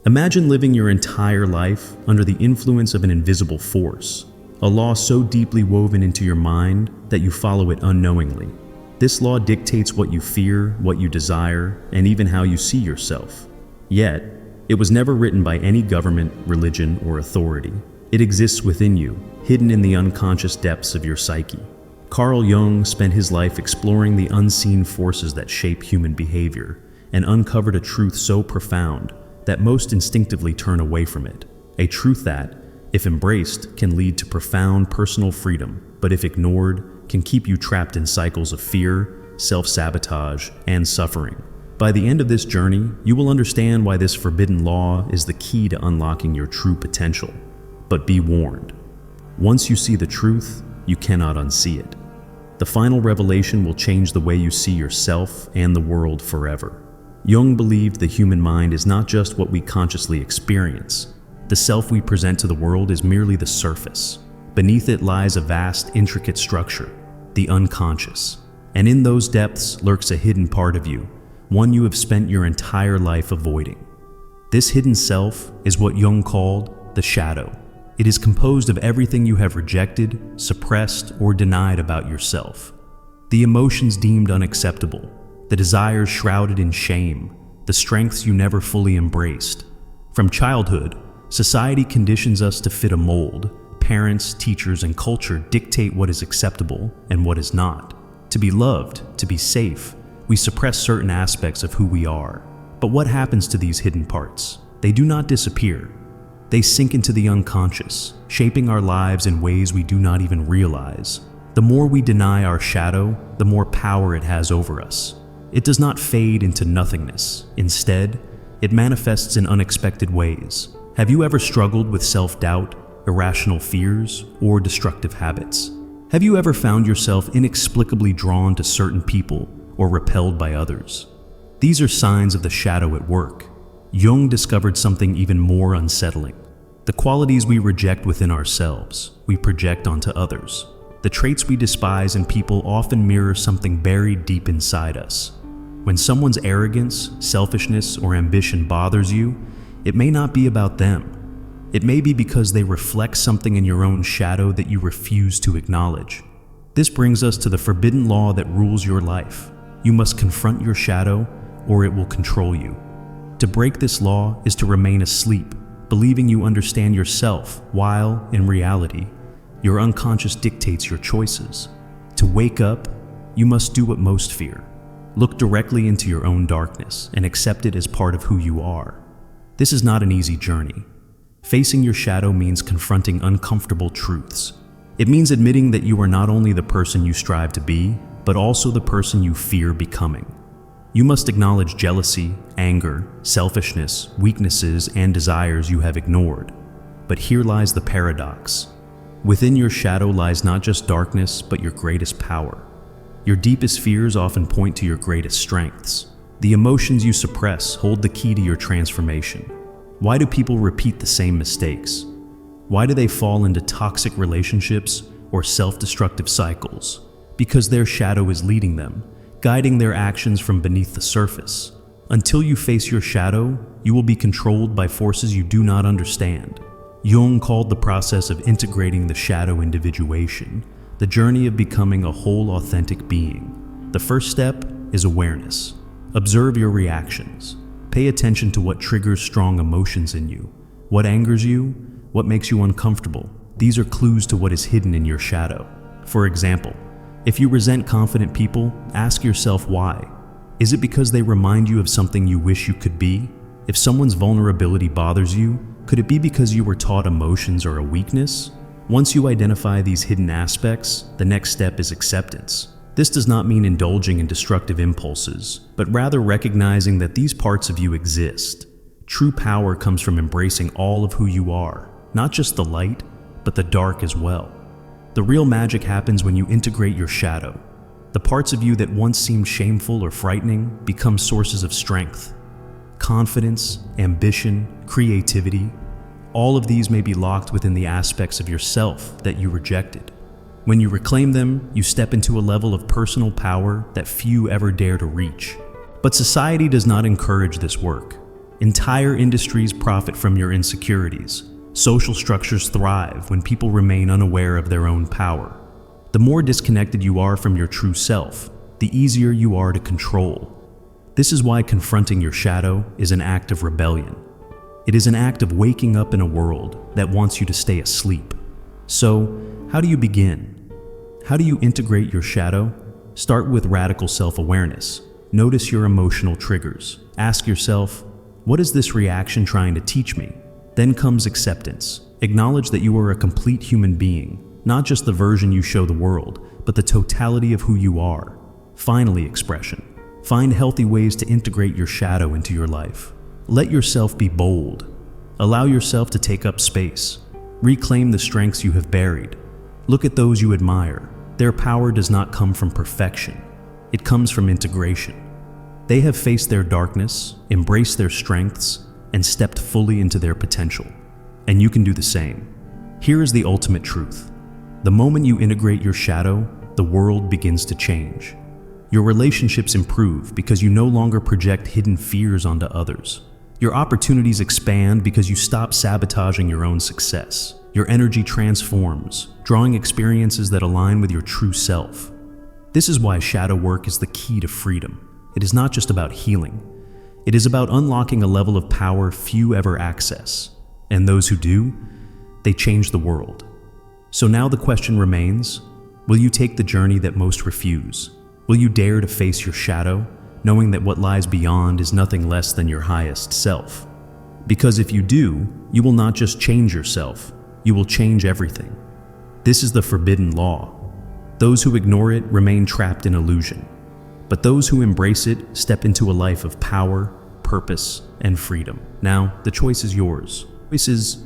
Imagine living your entire life under the influence of an invisible force, a law so deeply woven into your mind that you follow it unknowingly. This law dictates what you fear, what you desire, and even how you see yourself. Yet, it was never written by any government, religion, or authority. It exists within you, hidden in the unconscious depths of your psyche. Carl Jung spent his life exploring the unseen forces that shape human behavior and uncovered a truth so profound that most instinctively turn away from it. A truth that, if embraced, can lead to profound personal freedom, but if ignored, can keep you trapped in cycles of fear, self-sabotage, and suffering. By the end of this journey, you will understand why this forbidden law is the key to unlocking your true potential. But be warned, once you see the truth, you cannot unsee it. The final revelation will change the way you see yourself and the world forever. Jung believed the human mind is not just what we consciously experience. The self we present to the world is merely the surface. Beneath it lies a vast, intricate structure, the unconscious. And in those depths lurks a hidden part of you, one you have spent your entire life avoiding. This hidden self is what Jung called the shadow. It is composed of everything you have rejected, suppressed, or denied about yourself. The emotions deemed unacceptable, the desires shrouded in shame, the strengths you never fully embraced. From childhood, society conditions us to fit a mold. Parents, teachers, and culture dictate what is acceptable and what is not. To be loved, to be safe, we suppress certain aspects of who we are. But what happens to these hidden parts? They do not disappear. They sink into the unconscious, shaping our lives in ways we do not even realize. The more we deny our shadow, the more power it has over us. It does not fade into nothingness. Instead, it manifests in unexpected ways. Have you ever struggled with self-doubt, irrational fears, or destructive habits? Have you ever found yourself inexplicably drawn to certain people or repelled by others? These are signs of the shadow at work. Jung discovered something even more unsettling. The qualities we reject within ourselves, we project onto others. The traits we despise in people often mirror something buried deep inside us. When someone's arrogance, selfishness, or ambition bothers you, it may not be about them. It may be because they reflect something in your own shadow that you refuse to acknowledge. This brings us to the forbidden law that rules your life. You must confront your shadow, or it will control you. To break this law is to remain asleep, believing you understand yourself, while, in reality, your unconscious dictates your choices. To wake up, you must do what most fear. Look directly into your own darkness and accept it as part of who you are. This is not an easy journey. Facing your shadow means confronting uncomfortable truths. It means admitting that you are not only the person you strive to be, but also the person you fear becoming. You must acknowledge jealousy, anger, selfishness, weaknesses, and desires you have ignored. But here lies the paradox. Within your shadow lies not just darkness, but your greatest power. Your deepest fears often point to your greatest strengths. The emotions you suppress hold the key to your transformation. Why do people repeat the same mistakes? Why do they fall into toxic relationships or self-destructive cycles? Because their shadow is leading them, guiding their actions from beneath the surface. Until you face your shadow, you will be controlled by forces you do not understand. Jung called the process of integrating the shadow individuation, the journey of becoming a whole authentic being. The first step is awareness. Observe your reactions. Pay attention to what triggers strong emotions in you. What angers you? What makes you uncomfortable? These are clues to what is hidden in your shadow. For example, if you resent confident people, ask yourself why. Is it because they remind you of something you wish you could be? If someone's vulnerability bothers you, could it be because you were taught emotions are a weakness? Once you identify these hidden aspects, the next step is acceptance. This does not mean indulging in destructive impulses, but rather recognizing that these parts of you exist. True power comes from embracing all of who you are, not just the light, but the dark as well. The real magic happens when you integrate your shadow. The parts of you that once seemed shameful or frightening become sources of strength. Confidence, ambition, creativity, all of these may be locked within the aspects of yourself that you rejected. When you reclaim them, you step into a level of personal power that few ever dare to reach. But society does not encourage this work. Entire industries profit from your insecurities. Social structures thrive when people remain unaware of their own power. The more disconnected you are from your true self, the easier you are to control. This is why confronting your shadow is an act of rebellion. It is an act of waking up in a world that wants you to stay asleep. So, how do you begin? How do you integrate your shadow? Start with radical self-awareness. Notice your emotional triggers. Ask yourself, what is this reaction trying to teach me? Then comes acceptance. Acknowledge that you are a complete human being, not just the version you show the world, but the totality of who you are. Finally, expression. Find healthy ways to integrate your shadow into your life. Let yourself be bold. Allow yourself to take up space. Reclaim the strengths you have buried. Look at those you admire. Their power does not come from perfection. It comes from integration. They have faced their darkness, embraced their strengths, and stepped fully into their potential. And you can do the same. Here is the ultimate truth. The moment you integrate your shadow, the world begins to change. Your relationships improve because you no longer project hidden fears onto others. Your opportunities expand because you stop sabotaging your own success. Your energy transforms, drawing experiences that align with your true self. This is why shadow work is the key to freedom. It is not just about healing. It is about unlocking a level of power few ever access. And those who do, they change the world. So now the question remains, will you take the journey that most refuse? Will you dare to face your shadow, knowing that what lies beyond is nothing less than your highest self? Because if you do, you will not just change yourself, you will change everything. This is the forbidden law. Those who ignore it remain trapped in illusion. But those who embrace it step into a life of power, purpose, and freedom. Now, the choice is yours. The choice is,